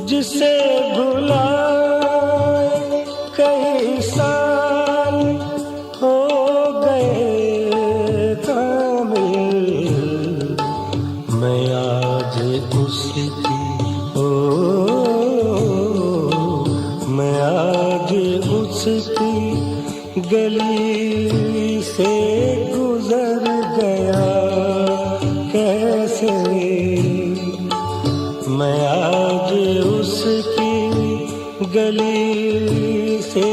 जिसे भुलाए कई साल हो गए कामिल, मैं आज उसकी मैं आज उसकी गली से गुजर गया कैसे, मैं आज उसकी गली से